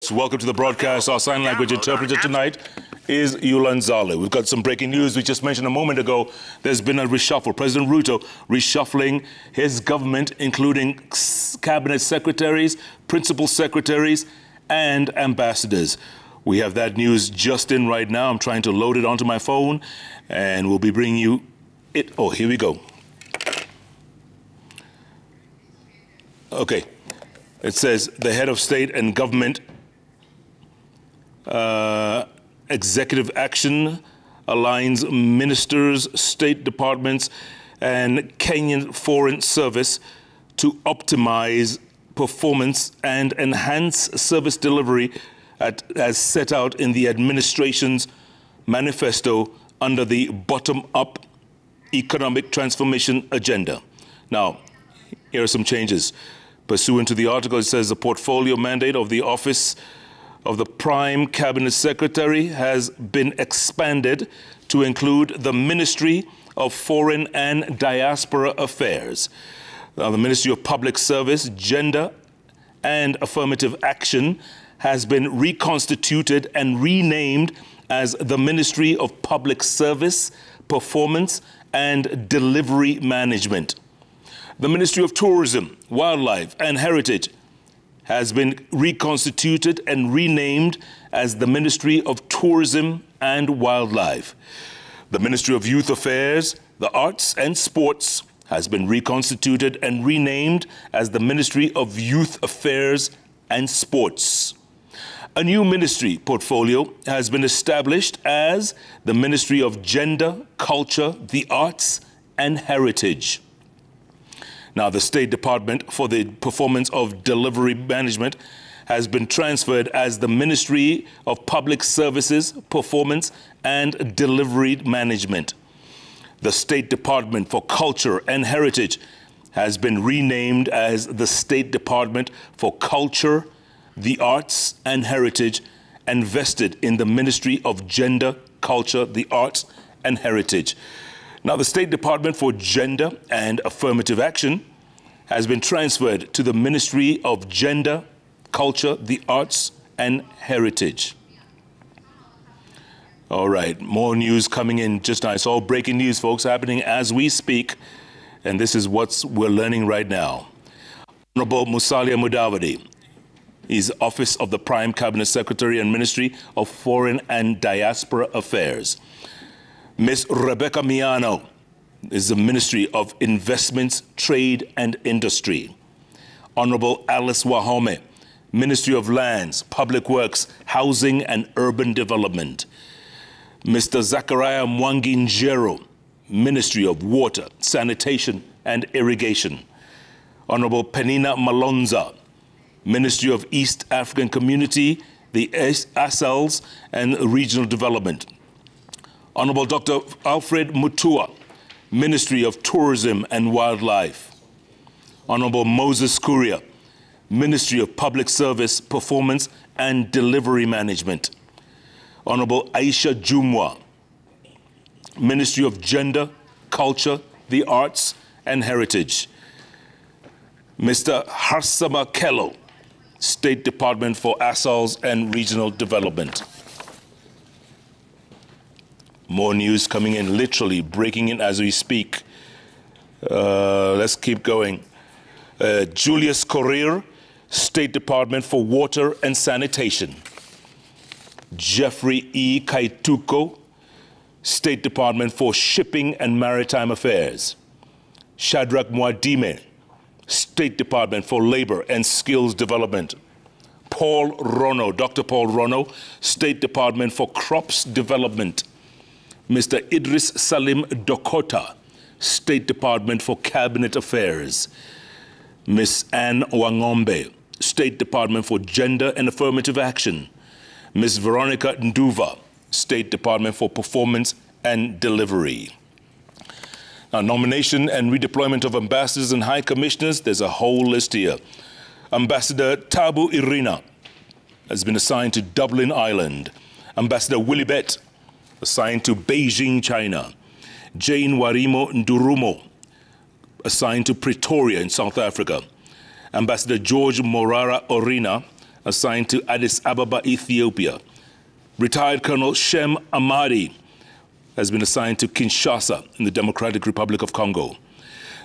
folks. Welcome to the broadcast. Our sign language interpreter tonight is Yulanzale. We've got some breaking news. We just mentioned a moment ago there's been a reshuffle. President Ruto reshuffling his government, including cabinet secretaries, principal secretaries, and ambassadors. We have that news just in right now. I'm trying to load it onto my phone, and we'll be bringing you it. Oh, here we go. Okay. It says the head of state and government executive action aligns ministers, state departments, and Kenyan Foreign Service to optimize performance and enhance service delivery as set out in the administration's manifesto under the bottom-up economic transformation agenda. Now, here are some changes. Pursuant to the article, it says the portfolio mandate of the Office of the Prime Cabinet Secretary has been expanded to include the Ministry of Foreign and Diaspora Affairs. Now, the Ministry of Public Service, Gender and Affirmative Action has been reconstituted and renamed as the Ministry of Public Service, Performance and Delivery Management. The Ministry of Tourism, Wildlife and Heritage has been reconstituted and renamed as the Ministry of Tourism and Wildlife. The Ministry of Youth Affairs, the Arts and Sports has been reconstituted and renamed as the Ministry of Youth Affairs and Sports. A new ministry portfolio has been established as the Ministry of Gender, Culture, the Arts and Heritage. Now, the State Department for the Performance of Delivery Management has been transferred as the Ministry of Public Services, Performance and Delivery Management. The State Department for Culture and Heritage has been renamed as the State Department for Culture, the Arts and Heritage, and vested in the Ministry of Gender, Culture, the Arts and Heritage. Now, the State Department for Gender and Affirmative Action has been transferred to the Ministry of Gender, Culture, the Arts and Heritage. All right, more news coming in just now. It's all breaking news, folks, happening as we speak, and this is what we're learning right now. Honorable Musalia Mudavadi, he's Office of the Prime Cabinet Secretary and Ministry of Foreign and Diaspora Affairs. Ms. Rebecca Miano is the Ministry of Investments, Trade and Industry. Honorable Alice Wahome, Ministry of Lands, Public Works, Housing and Urban Development. Mr. Zachariah Mwangi Njero, Ministry of Water, Sanitation and Irrigation. Honorable Penina Malonza, Ministry of East African Community, the ASALs and Regional Development. Honorable Dr. Alfred Mutua, Ministry of Tourism and Wildlife. Honorable Moses Kuria, Ministry of Public Service, Performance and Delivery Management. Honorable Aisha Jumwa, Ministry of Gender, Culture, the Arts and Heritage. Mr. Harsama Kello, State Department for ASALs and Regional Development. More news coming in, literally breaking in as we speak. Let's keep going. Julius Correa, State Department for Water and Sanitation. Jeffrey E. Kaituko, State Department for Shipping and Maritime Affairs. Shadrach Mwadime, State Department for Labor and Skills Development. Paul Rono, Dr. Paul Rono, State Department for Crops Development. Mr. Idris Salim Dokota, State Department for Cabinet Affairs. Ms. Anne Wangombe, State Department for Gender and Affirmative Action. Ms. Veronica Nduva, State Department for Performance and Delivery. Now, nomination and redeployment of ambassadors and high commissioners, there's a whole list here. Ambassador Tabu Irina has been assigned to Dublin, Ireland. Ambassador Willibet, assigned to Beijing, China. Jane Warimo Ndurumo, assigned to Pretoria in South Africa. Ambassador George Morara Orina, assigned to Addis Ababa, Ethiopia. Retired Colonel Shem Amadi has been assigned to Kinshasa in the Democratic Republic of Congo.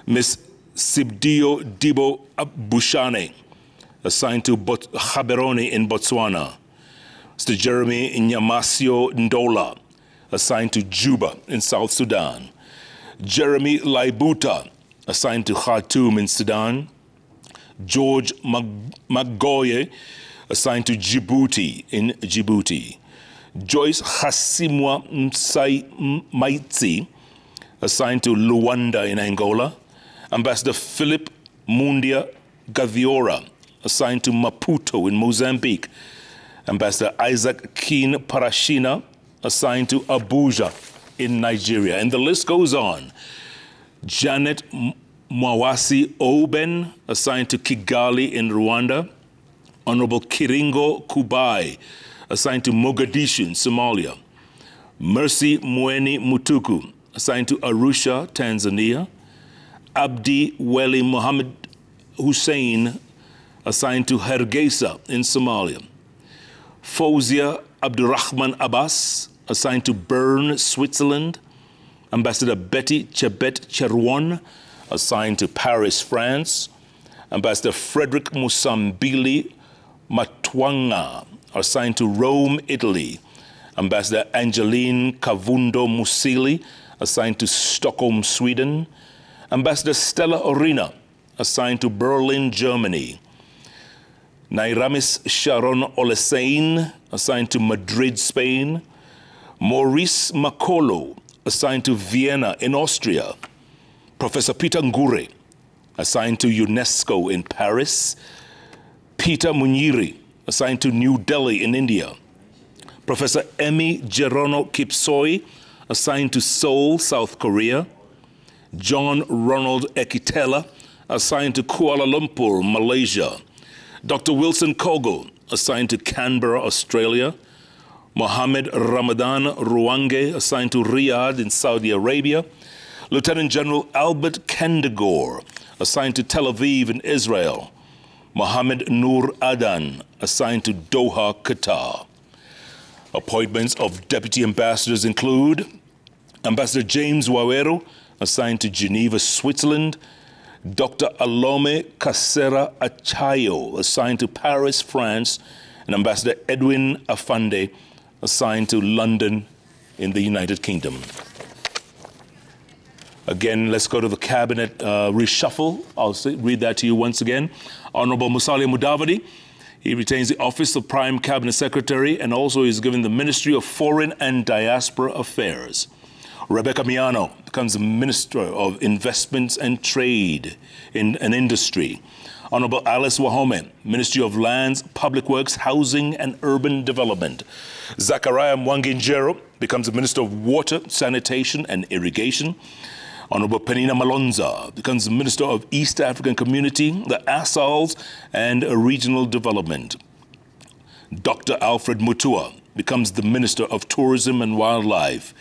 Ms. Sibdio Dibo Bushane, assigned to Gaborone in Botswana. Mr. Jeremy Nyamasio Ndola, assigned to Juba in South Sudan. Jeremy Laibuta, assigned to Khartoum in Sudan. George Magoye, assigned to Djibouti in Djibouti. Joyce Hasimwa Maitsi, assigned to Luanda in Angola. Ambassador Philip Mundia Gaviora, assigned to Maputo in Mozambique. Ambassador Isaac Keen Parashina, assigned to Abuja in Nigeria. And the list goes on. Janet Mwawasi Oben, assigned to Kigali in Rwanda. Honorable Kiringo Kubai, assigned to Mogadishu in Somalia. Mercy Mweni Mutuku, assigned to Arusha, Tanzania. Abdi Weli Mohammed Hussein, assigned to Hargeisa in Somalia. Fozia Abdurrahman Abbas, assigned to Bern, Switzerland. Ambassador Betty Chebet Cherwon, assigned to Paris, France. Ambassador Frederick Musambili Matwanga, assigned to Rome, Italy. Ambassador Angeline Kavundo Musili, assigned to Stockholm, Sweden. Ambassador Stella Orina, assigned to Berlin, Germany. Nairamis Sharon Olesein, assigned to Madrid, Spain. Maurice Makolo, assigned to Vienna in Austria. Professor Peter Ngure, assigned to UNESCO in Paris. Peter Munyiri, assigned to New Delhi in India. Professor Emi Gerono Kipsoi, assigned to Seoul, South Korea. John Ronald Ekitela, assigned to Kuala Lumpur, Malaysia. Dr. Wilson Kogo, assigned to Canberra, Australia. Mohammed Ramadan Ruwange, assigned to Riyadh in Saudi Arabia. Lieutenant General Albert Kendegor, assigned to Tel Aviv in Israel. Mohammed Noor Adan, assigned to Doha, Qatar. Appointments of deputy ambassadors include Ambassador James Waweru, assigned to Geneva, Switzerland. Dr. Alome Kasera Achayo, assigned to Paris, France. And Ambassador Edwin Afande, assigned to London in the United Kingdom. Again, let's go to the cabinet reshuffle. I'll read that to you once again. Honorable Musalia Mudavadi, he retains the office of Prime Cabinet Secretary and also is given the Ministry of Foreign and Diaspora Affairs. Rebecca Miano becomes the Minister of Investments and Trade and Industry. Honorable Alice Wahome, Ministry of Lands, Public Works, Housing and Urban Development. Zachariah Mwanginjero becomes the Minister of Water, Sanitation and Irrigation. Honorable Penina Malonza becomes the Minister of East African Community, the ASALs and Regional Development. Dr. Alfred Mutua becomes the Minister of Tourism and Wildlife.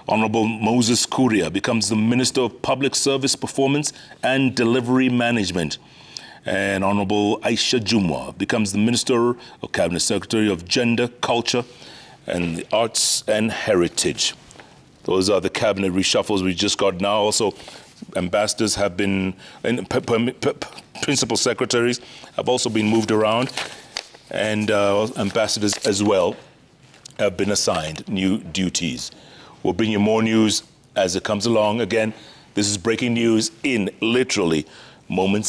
Honorable Moses Kuria becomes the Minister of Public Service Performance and Delivery Management. And Honorable Aisha Jumwa becomes the Minister or Cabinet Secretary of Gender, Culture, and the Arts and Heritage. Those are the cabinet reshuffles we just got now. Also, ambassadors have been, and principal secretaries have also been moved around, and ambassadors as well have been assigned new duties. We'll bring you more news as it comes along. Again, this is breaking news in literally moments.